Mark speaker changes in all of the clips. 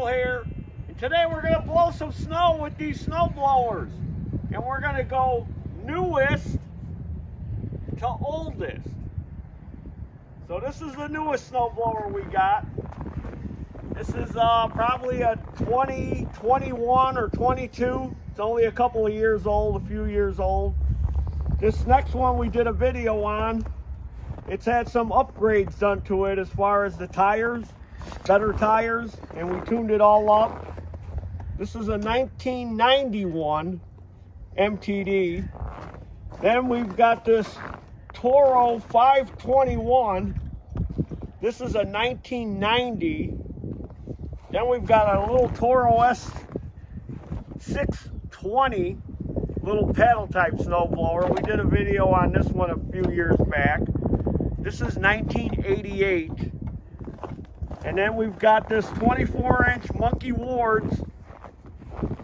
Speaker 1: Taryl here, and today we're going to blow some snow with these snow blowers, and we're going to go newest to oldest. So this is the newest snow blower we got. This is probably a 2021 or 22. It's only a couple of years old, a few years old. This next one we did a video on. It's had some upgrades done to it as far as the tires, better tires, and we tuned it all up. This is a 1991 MTD. Then we've got this Toro 521. This is a 1990. Then we've got a little Toro S620 little paddle type snowblower. We did a video on this one a few years back. This is 1988. And then we've got this 24-inch Monkey Ward's,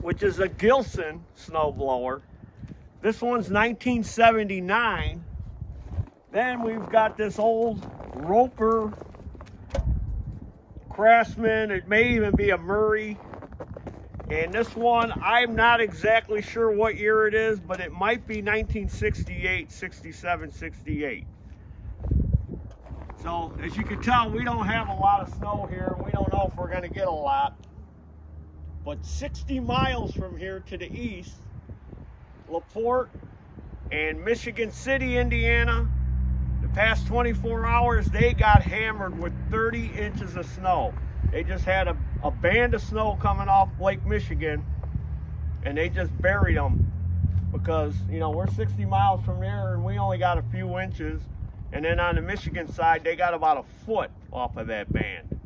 Speaker 1: which is a Gilsa snowblower. This one's 1979. Then we've got this old Roper Craftsman. It may even be a Murray. And this one, I'm not exactly sure what year it is, but it might be 1968, 67, 68. So, as you can tell, we don't have a lot of snow here. We don't know if we're going to get a lot. But 60 miles from here to the east, LaPorte and Michigan City, Indiana, the past 24 hours, they got hammered with 30 inches of snow. They just had a band of snow coming off Lake Michigan, and they just buried them because, you know, we're 60 miles from there and we only got a few inches. And then on the Michigan side, they got about a foot off of that band.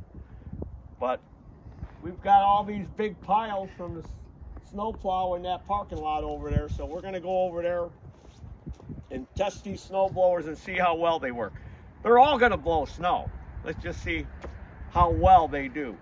Speaker 1: But we've got all these big piles from the snowplow in that parking lot over there. So we're going to go over there and test these snow blowers and see how well they work. They're all going to blow snow. Let's just see how well they do.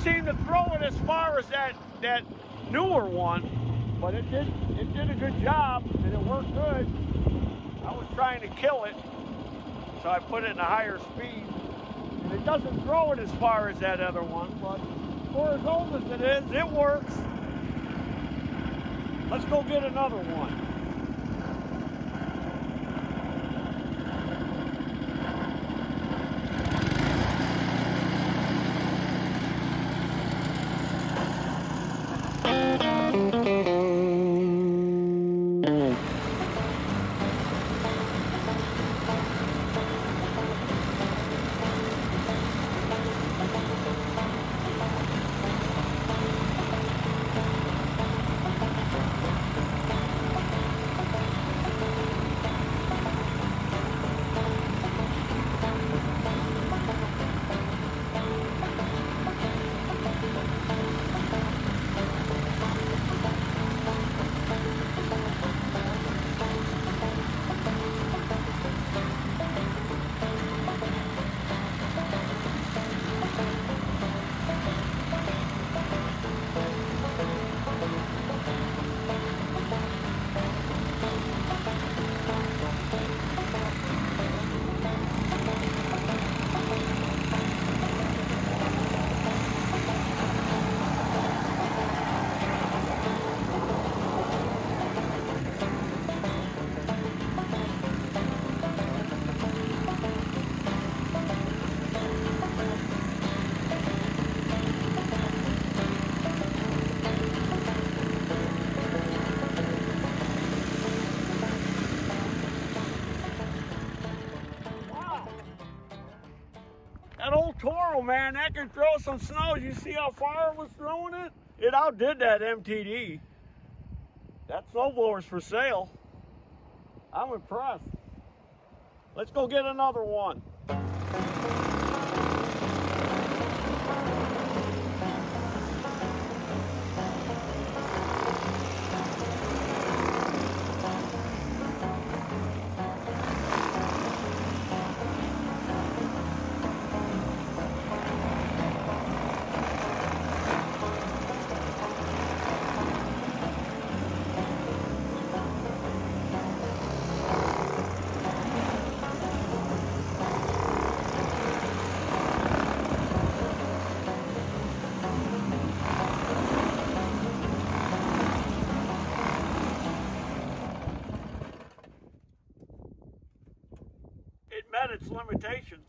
Speaker 1: seem to throw it as far as that newer one. But it did a good job, and it worked good. I was trying to kill it, so I put it in a higher speed. And it doesn't throw it as far as that other one, but for as old as it is, it works. Let's go get another one. That old Toro, man, that can throw some snow. You see how far it was throwing it? It outdid that MTD. That snowblower's for sale. I'm impressed. Let's go get another one. It met its limitations.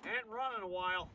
Speaker 1: Hadn't run in a while.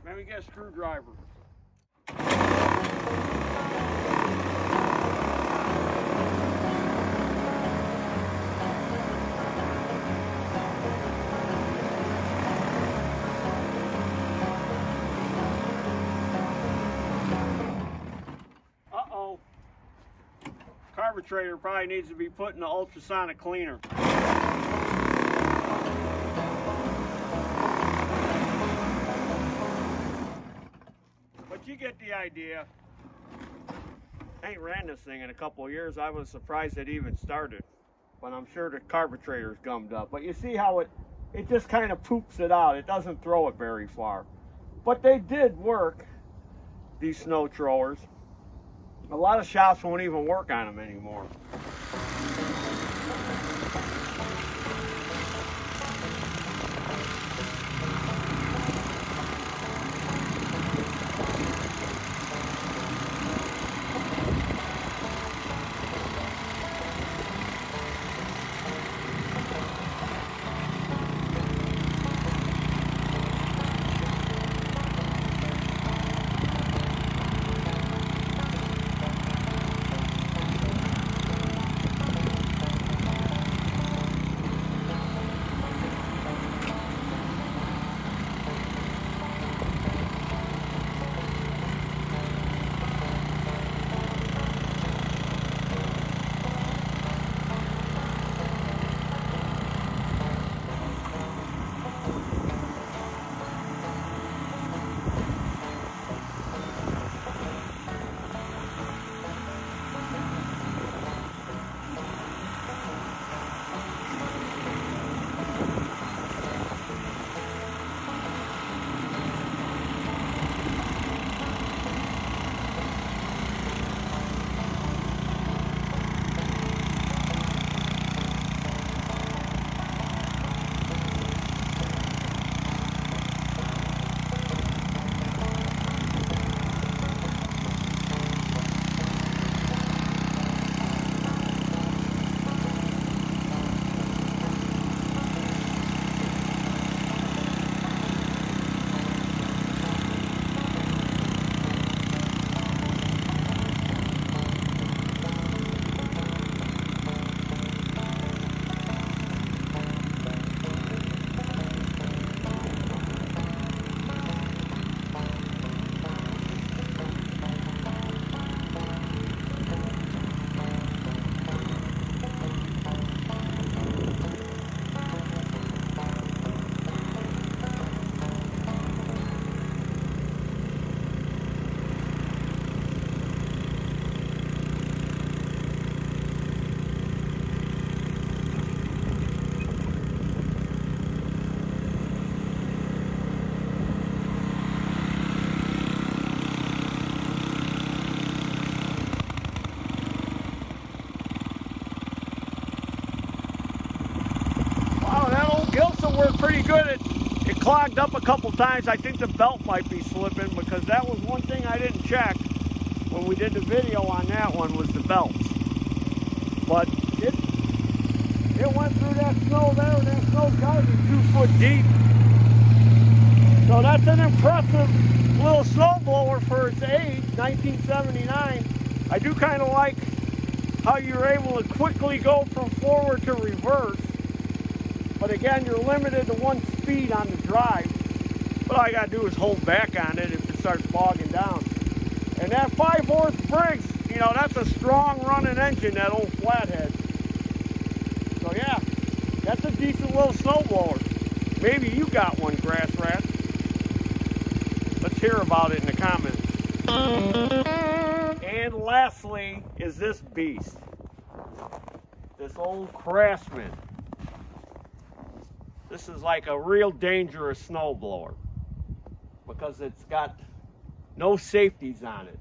Speaker 1: Maybe get a screwdriver. Uh-oh. Carburetor probably needs to be put in the ultrasonic cleaner. But you get the idea. I ain't ran this thing in a couple of years. I was surprised it even started. But I'm sure the carburetor's gummed up. But you see how it just kind of poops it out. It doesn't throw it very far. But they did work, these snow throwers. A lot of shops won't even work on them anymore. Gilsa worked pretty good. It clogged up a couple times. I think the belt might be slipping because that was one thing I didn't check when we did the video on that one was the belts. But it went through that snow there, and that snow's got to be 2 foot deep. So that's an impressive little snowblower for its age, 1979. I do kind of like how you're able to quickly go from forward to reverse. But again, you're limited to 1 speed on the drive. But all you gotta do is hold back on it if it starts bogging down. And that 5/4 Briggs, you know, that's a strong running engine, that old flathead. So yeah, that's a decent little snowblower. Maybe you got one, Grass Rat. Let's hear about it in the comments. And lastly is this beast. This old Craftsman. This is like a real dangerous snowblower because it's got no safeties on it.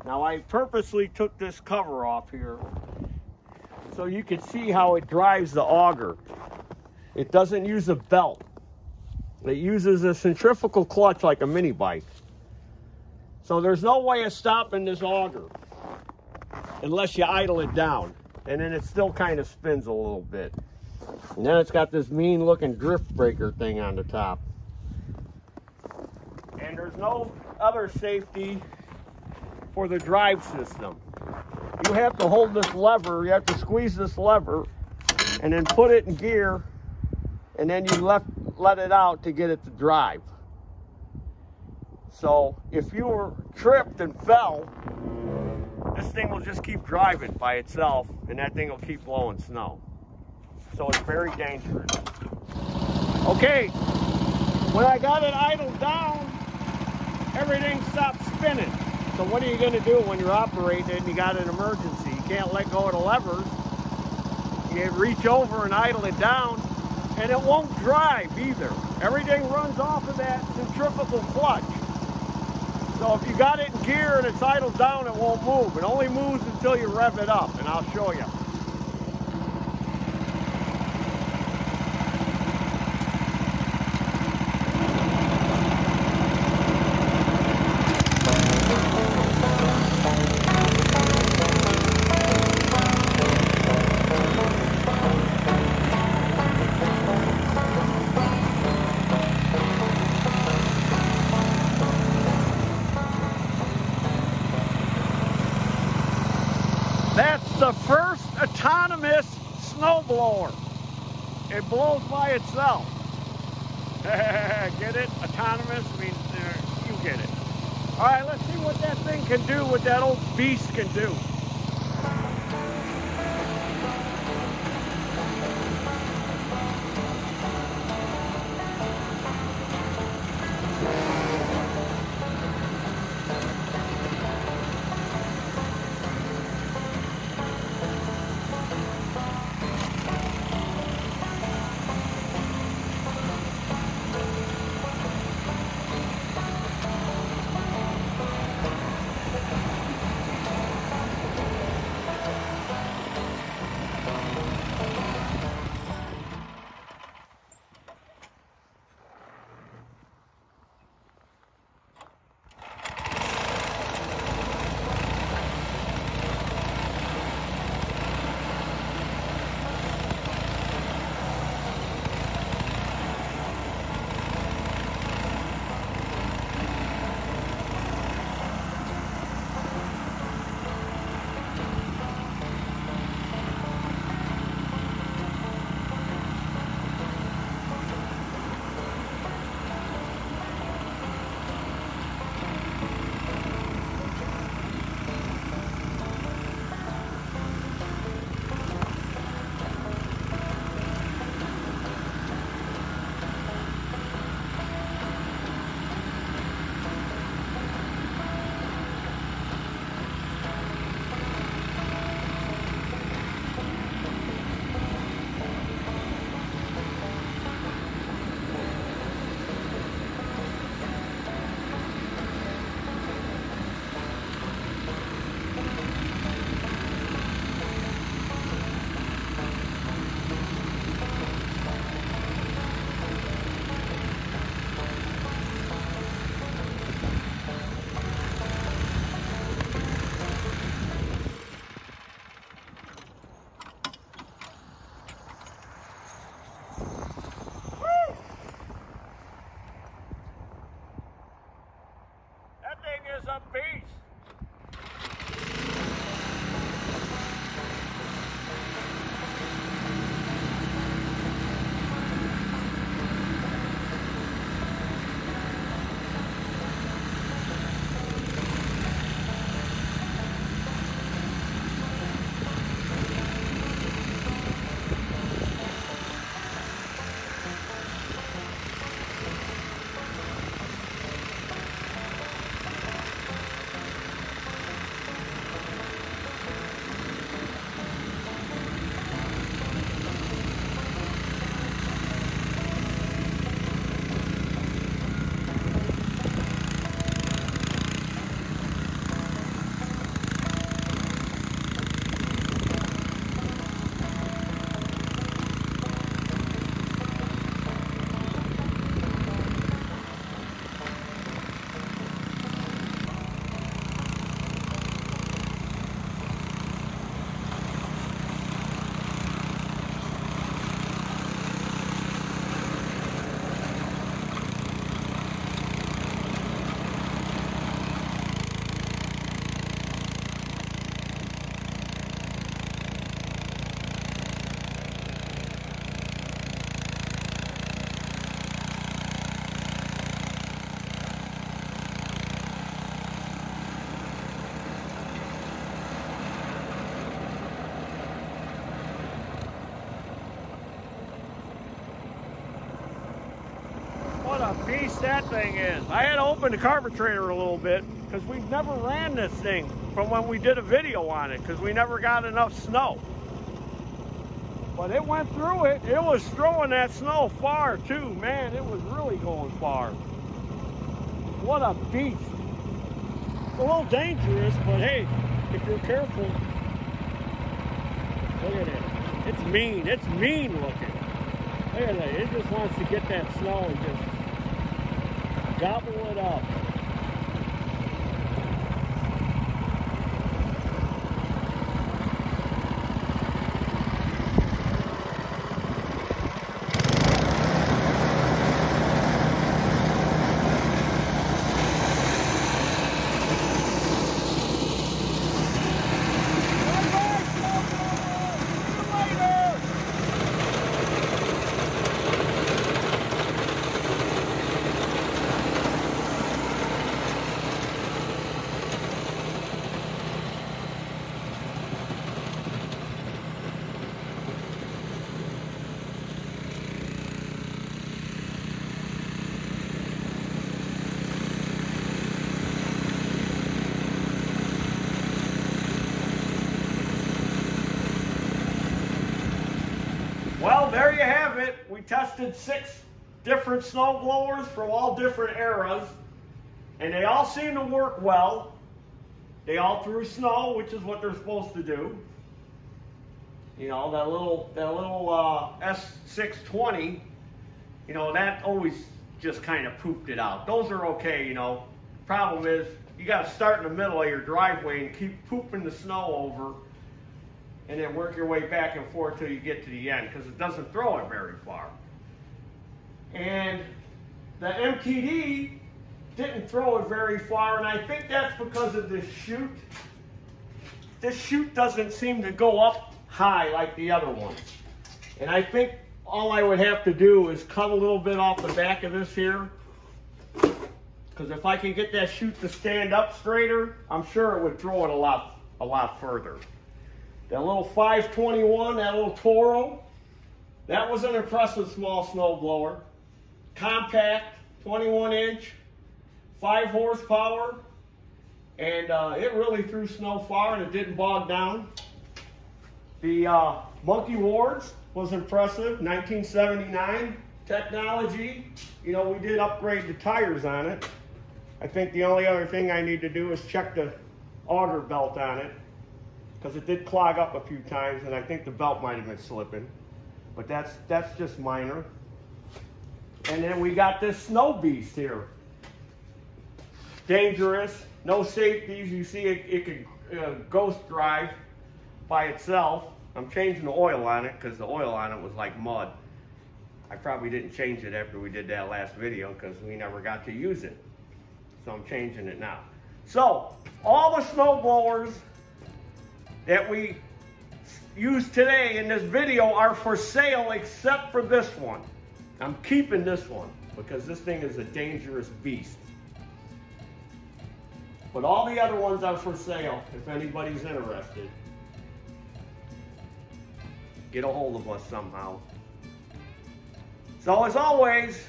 Speaker 1: Now I purposely took this cover off here so you can see how it drives the auger. It doesn't use a belt. It uses a centrifugal clutch like a mini bike. So there's no way of stopping this auger unless you idle it down. And then it still kind of spins a little bit. And then it's got this mean looking drift breaker thing on the top. And there's no other safety for the drive system. You have to hold this lever, you have to squeeze this lever and then put it in gear, and then you let it out to get it to drive. So if you were tripped and fell, this thing will just keep driving by itself, and that thing will keep blowing snow. So it's very dangerous. Okay, when I got it idled down, everything stopped spinning. So what are you going to do when you're operating it and you got an emergency? You can't let go of the levers. You reach over and idle it down, and it won't drive either. Everything runs off of that centrifugal clutch. So if you got it in gear and it's idled down, it won't move. It only moves until you rev it up, and I'll show you. That's the first autonomous snowblower. It blows by itself. Get it? Autonomous means you get it. All right, let's see what that thing can do, what that old beast can do. Is a beast. What a beast that thing is. I had to open the carburetor a little bit. because we've never ran this thing from when we did a video on it, because we never got enough snow. But it went through it. It was throwing that snow far too, man. It was really going far. What a beast. It's a little dangerous, but hey, if you're careful. Look at it. It's mean. It's mean looking. Look at that. It just wants to get that snow and just gobble it up. Well, there you have it. We tested 6 different snow blowers from all different eras, and they all seem to work well. They all threw snow, which is what they're supposed to do. You know, that little S620, you know, that always just kind of pooped it out. Those are okay, you know. Problem is, you got to start in the middle of your driveway and keep pooping the snow over, and then work your way back and forth till you get to the end, because it doesn't throw it very far. And the MTD didn't throw it very far, and I think that's because of this chute. This chute doesn't seem to go up high like the other ones. And I think all I would have to do is cut a little bit off the back of this here, because if I can get that chute to stand up straighter, I'm sure it would throw it a lot further. That little 521, that little Toro, that was an impressive small snow blower. Compact, 21-inch, 5 horsepower, and it really threw snow far and it didn't bog down. The Monkey Wards was impressive, 1979 technology. You know, we did upgrade the tires on it. I think the only other thing I need to do is check the auger belt on it, because it did clog up a few times, and I think the belt might have been slipping. But that's just minor. And then we got this snow beast here. Dangerous, no safeties. You see it could ghost drive by itself. I'm changing the oil on it because the oil on it was like mud. I probably didn't change it after we did that last video because we never got to use it. So I'm changing it now. So all the snow blowers that we use today in this video are for sale except for this one. I'm keeping this one because this thing is a dangerous beast. But all the other ones are for sale if anybody's interested. Get a hold of us somehow. So as always,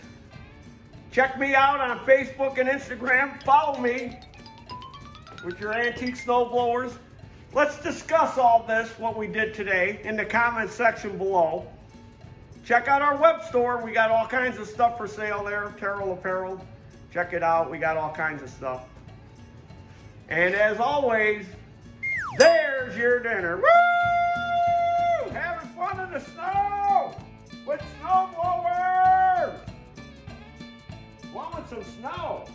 Speaker 1: check me out on Facebook and Instagram. Follow me with your antique snow blowers. Let's discuss all this, what we did today, in the comment section below. Check out our web store. We got all kinds of stuff for sale there. Taryl Apparel. Check it out. We got all kinds of stuff. And as always, there's your dinner. Woo! Having fun in the snow with snow blowers. Blowing some snow.